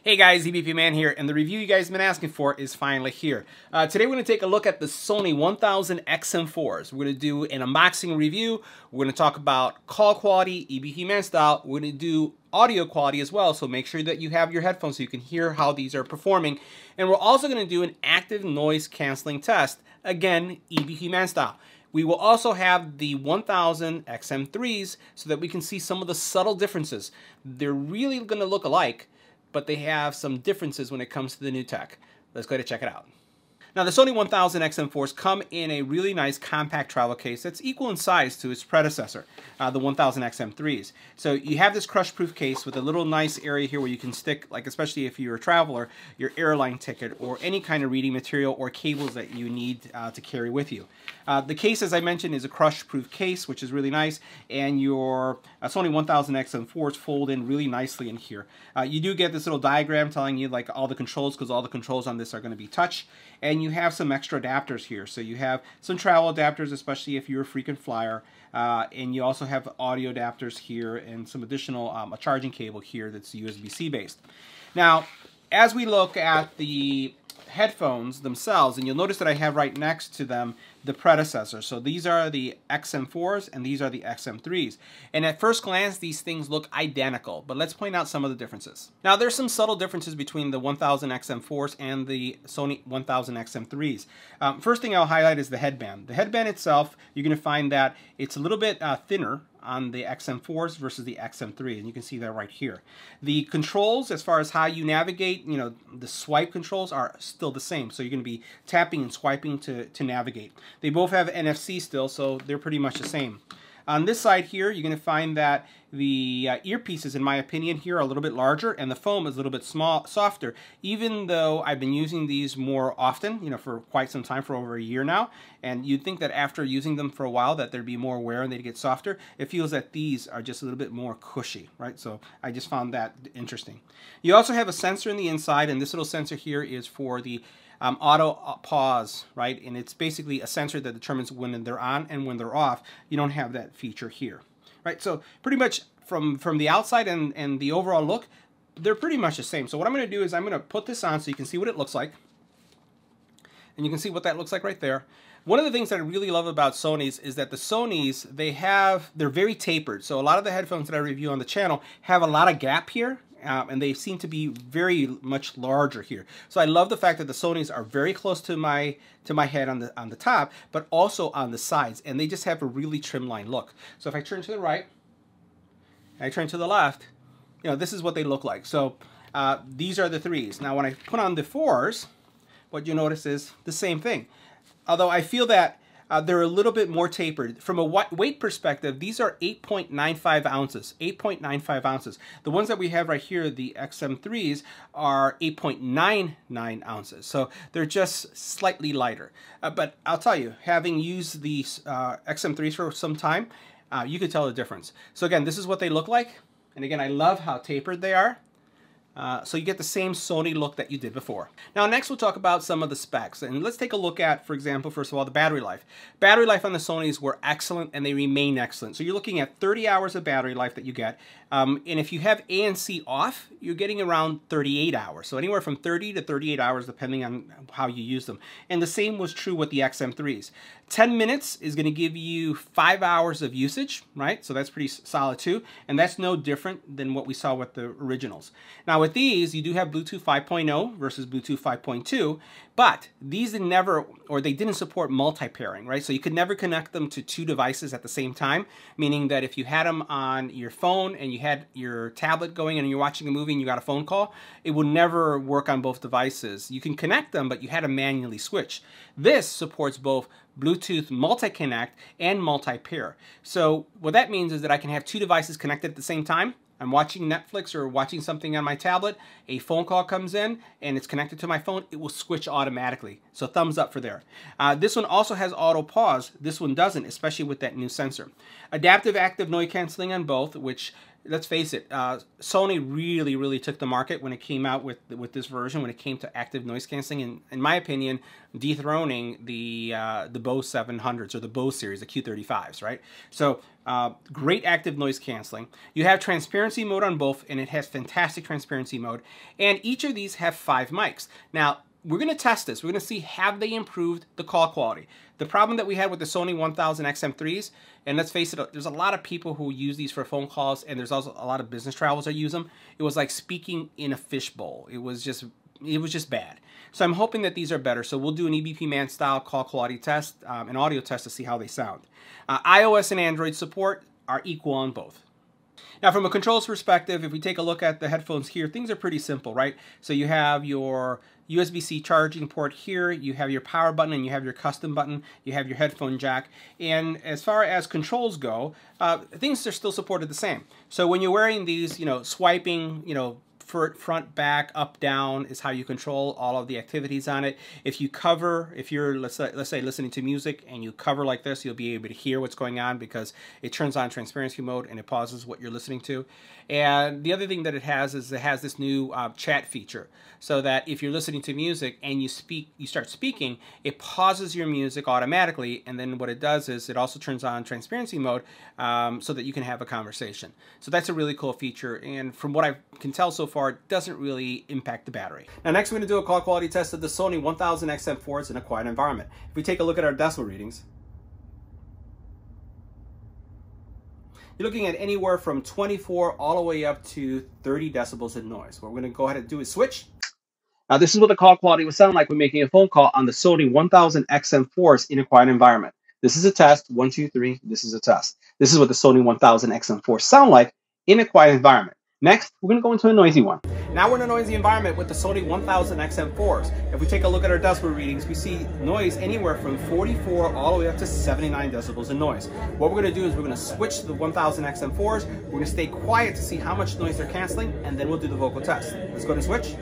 Hey guys, EBPMAN here, and the review you guys have been asking for is finally here. Today we're going to take a look at the Sony 1000 XM4s. We're going to do an unboxing review. We're going to talk about call quality, EBPMAN style. We're going to do audio quality as well, so make sure that you have your headphones so you can hear how these are performing. And we're also going to do an active noise canceling test, again, EBPMAN style. We will also have the 1000 XM3s so that we can see some of the subtle differences. They're really going to look alike, but they have some differences when it comes to the new tech. Let's go ahead and check it out. Now, the Sony 1000 XM4s come in a really nice compact travel case that's equal in size to its predecessor, the 1000 XM3s. So you have this crush-proof case with a little nice area here where you can stick, like especially if you're a traveler, your airline ticket or any kind of reading material or cables that you need to carry with you. The case, as I mentioned, is a crush-proof case, which is really nice, and your Sony 1000 XM4s fold in really nicely in here. You do get this little diagram telling you like all the controls, because all the controls on this are going to be touch, and you have some extra adapters here. So you have some travel adapters, especially if you're a frequent flyer, and you also have audio adapters here and some additional a charging cable here that's USB-C based. Now, as we look at the headphones themselves, and you'll notice that I have right next to them the predecessor. So these are the XM4s and these are the XM3s. And at first glance, these things look identical, but let's point out some of the differences. Now, there's some subtle differences between the 1000 XM4s and the Sony 1000 XM3s. First thing I'll highlight is the headband. The headband itself, you're going to find that it's a little bit thinner on the XM4s versus the XM3, and you can see that right here. The controls, as far as how you navigate, you know, the swipe controls are still the same, so you're going to be tapping and swiping to navigate. They both have NFC still, so they're pretty much the same. On this side here, you're going to find that the earpieces, in my opinion, here are a little bit larger, and the foam is a little bit softer. Even though I've been using these more often, you know, for quite some time, for over a year now, and you'd think that after using them for a while that there'd be more wear and they'd get softer. It feels that these are just a little bit more cushy, right? So I just found that interesting. You also have a sensor in the inside, and this little sensor here is for the auto pause, right? And it's basically a sensor that determines when they're on and when they're off. You don't have that feature here, right? So pretty much from the outside and the overall look, they're pretty much the same. So what I'm going to do is I'm going to put this on so you can see what it looks like. And you can see what that looks like right there. One of the things that I really love about Sony's is that the Sony's, they're very tapered. So a lot of the headphones that I review on the channel have a lot of gap here. And they seem to be very much larger here. So I love the fact that the Sony's are very close to my head on the top, but also on the sides, and they just have a really trimline look. So if I turn to the right, and I turn to the left, you know, this is what they look like. So these are the 3s. Now when I put on the 4s, what you notice is the same thing. Although I feel that they're a little bit more tapered. From a weight perspective, these are 8.95 ounces. 8.95 ounces. The ones that we have right here, the XM3s, are 8.99 ounces. So they're just slightly lighter. But I'll tell you, having used these XM3s for some time, you can tell the difference. So again, this is what they look like. And again, I love how tapered they are. So you get the same Sony look that you did before. Now next we'll talk about some of the specs, and let's take a look at, for example, first of all, the battery life. Battery life on the Sonys were excellent, and they remain excellent. So you're looking at 30 hours of battery life that you get, and if you have ANC off, you're getting around 38 hours. So anywhere from 30 to 38 hours depending on how you use them. And the same was true with the XM3s. 10 minutes is going to give you 5 hours of usage, right? So that's pretty solid too, and that's no different than what we saw with the originals. Now with these, you do have Bluetooth 5.0 versus Bluetooth 5.2, but these they didn't support multi-pairing, right? So you could never connect them to 2 devices at the same time, meaning that if you had them on your phone and you had your tablet going and you're watching a movie and you got a phone call, it would never work on both devices. You can connect them, but you had to manually switch. This supports both Bluetooth multi-connect and multi-pair. So what that means is that I can have 2 devices connected at the same time. I'm watching Netflix or watching something on my tablet, a phone call comes in and it's connected to my phone, it will switch automatically. So thumbs up for there. This one also has auto pause. This one doesn't, especially with that new sensor. Adaptive active noise canceling on both, which let's face it, Sony really took the market when it came out with this version, when it came to active noise canceling, and in my opinion, dethroning the Bose 700s or the Bose series, the Q35s, right? So great active noise canceling. You have transparency mode on both, and it has fantastic transparency mode, and each of these have 5 mics. Now, we're going to test this. We're going to see, have they improved the call quality? The problem that we had with the Sony 1000 XM3s, and let's face it, there's a lot of people who use these for phone calls, and there's also a lot of business travelers that use them. It was like speaking in a fishbowl. It was just bad. So I'm hoping that these are better. So we'll do an EBPMAN style call quality test, an audio test to see how they sound. iOS and Android support are equal on both. Now, from a controls perspective, if we take a look at the headphones here, things are pretty simple, right? So you have your USB-C charging port here, you have your power button, and you have your custom button, you have your headphone jack. And as far as controls go, things are still supported the same. So when you're wearing these, swiping, front, back, up, down is how you control all of the activities on it. If you're, let's say listening to music and you cover like this, you'll be able to hear what's going on because it turns on transparency mode and it pauses what you're listening to. And the other thing that it has is it has this new chat feature, so that if you're listening to music and you start speaking, it pauses your music automatically, and then what it does is it also turns on transparency mode so that you can have a conversation. So that's a really cool feature, and from what I can tell so far, it doesn't really impact the battery. Now next we're going to do a call quality test of the Sony 1000 XM4s in a quiet environment. If we take a look at our decibel readings, you're looking at anywhere from 24 all the way up to 30 decibels in noise. What we're going to go ahead and do is switch. Now this is what the call quality would sound like when making a phone call on the Sony 1000 XM4s in a quiet environment. This is a test. 1, 2, 3. This is a test. This is what the Sony 1000 XM4s sound like in a quiet environment. Next, we're going to go into a noisy one. Now we're in a noisy environment with the Sony 1000 XM4s. If we take a look at our decibel readings, we see noise anywhere from 44 all the way up to 79 decibels in noise. What we're going to do is we're going to switch to the 1000 XM4s. We're going to stay quiet to see how much noise they're canceling, and then we'll do the vocal test. Let's go to switch.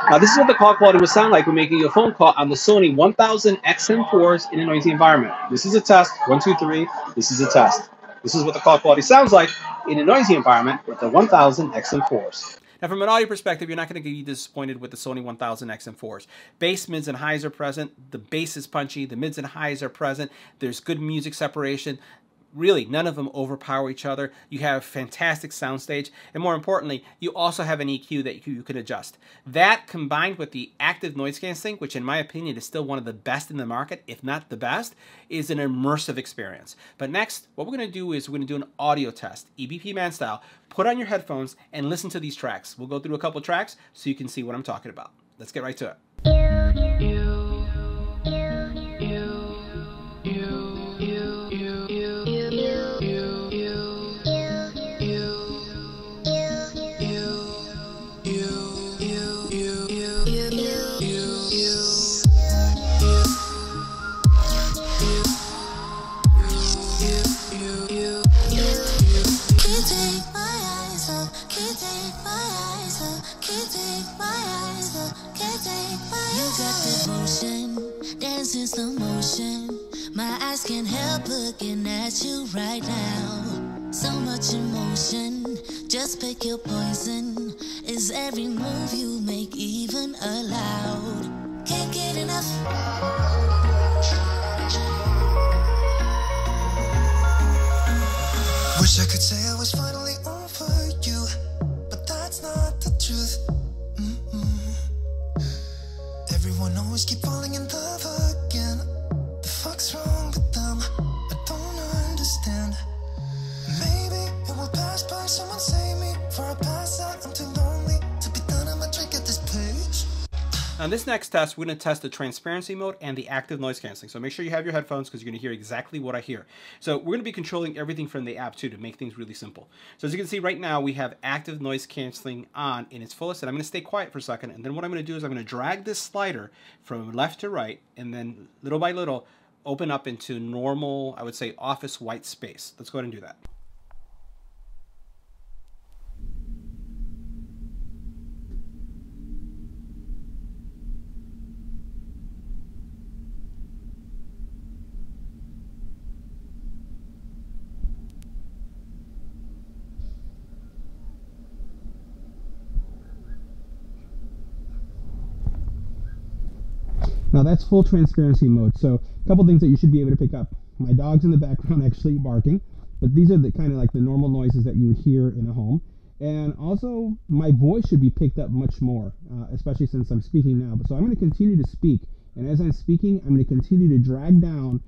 Now this is what the call quality would sound like when making a phone call on the Sony 1000 XM4s in a noisy environment. This is a test. 1, 2, 3. This is a test. This is what the call quality sounds like in a noisy environment with the 1000 XM4s. Now from an audio perspective, you're not going to be disappointed with the Sony 1000 XM4s. Bass, mids, and highs are present. The bass is punchy. The mids and highs are present. There's good music separation. Really, none of them overpower each other. You have fantastic soundstage, and more importantly, you also have an EQ that you can adjust. That combined with the active noise canceling, which in my opinion is still one of the best in the market, if not the best, is an immersive experience. But next, what we're going to do is we're going to do an audio test, EBPMAN style. Put on your headphones and listen to these tracks. We'll go through a couple tracks so you can see what I'm talking about. Let's get right to it. In slow motion, my eyes can't help looking at you right now. So much emotion, just pick your poison. Is every move you make even allowed? Can't get enough. Wish I could say I was finally over you, but that's not the truth. Everyone always keep falling in love again. The fuck's wrong with them? I don't understand. Maybe it will pass by. Someone save me for I pass out. I'm too lonely to be done. I'm a drink at this place. On this next test, we're going to test the transparency mode and the active noise canceling. So make sure you have your headphones because you're going to hear exactly what I hear. So we're going to be controlling everything from the app too to make things really simple. So as you can see right now, we have active noise canceling on in its fullest. And I'm going to stay quiet for a second. And then what I'm going to do is I'm going to drag this slider from left to right. And then little by little, open up into normal, I would say, office white space. Let's go ahead and do that. Now that's full transparency mode. So a couple things that you should be able to pick up. My dog's in the background actually barking, but these are the kind of like the normal noises that you would hear in a home. And also my voice should be picked up much more, especially since I'm speaking now. So I'm going to continue to speak. And as I'm speaking, I'm going to continue to drag down,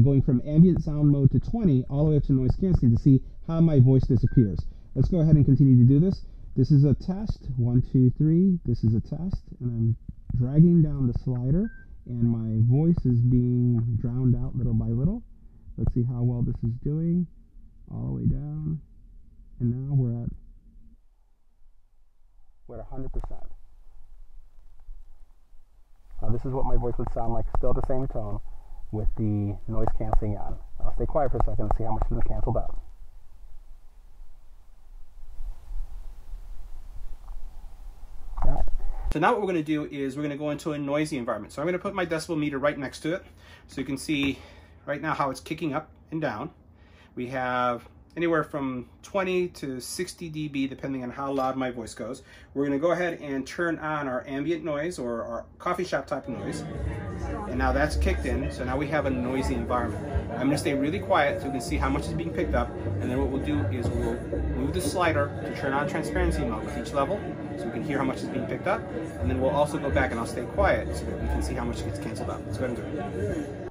going from ambient sound mode to 20 all the way up to noise canceling to see how my voice disappears. Let's go ahead and continue to do this. This is a test. 1, 2, 3. This is a test. And I'm dragging down the slider, and my voice is being drowned out little by little. Let's see how well this is doing. All the way down. And now we're at 100%. Now this is what my voice would sound like, still the same tone, with the noise cancelling on. I'll stay quiet for a second and see how much has been canceled out. All right. So now what we're going to do is we're going to go into a noisy environment. So I'm going to put my decibel meter right next to it, so you can see right now how it's kicking up and down. We have anywhere from 20 to 60 dB depending on how loud my voice goes. We're going to go ahead and turn on our ambient noise, or our coffee shop type of noise. And now that's kicked in, so now we have a noisy environment. I'm going to stay really quiet so we can see how much is being picked up, and then what we'll do is we'll move the slider to turn on transparency mode with each level so we can hear how much is being picked up, and then we'll also go back and I'll stay quiet so that we can see how much gets canceled out. Let's go ahead and do it.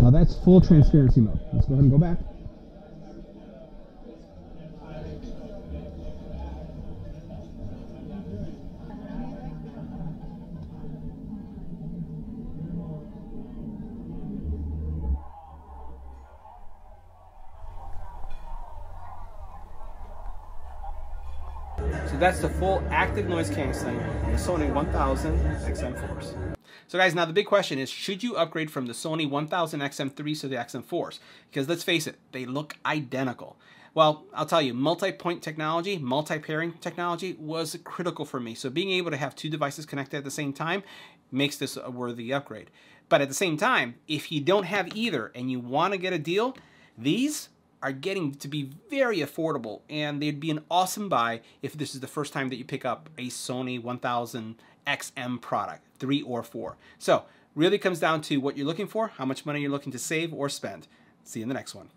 Now that's full transparency mode. Let's go ahead and go back. So that's the full active noise canceling on the Sony 1000 XM4s. So guys, now the big question is, should you upgrade from the Sony 1000 XM3s to the XM4s? Because let's face it, they look identical. Well, I'll tell you, multi-point technology, multi-pairing technology was critical for me. So being able to have two devices connected at the same time makes this a worthy upgrade. But at the same time, if you don't have either and you want to get a deal, these are getting to be very affordable, and they'd be an awesome buy if this is the first time that you pick up a Sony 1000 XM product, 3 or 4. So really comes down to what you're looking for, how much money you're looking to save or spend. See you in the next one.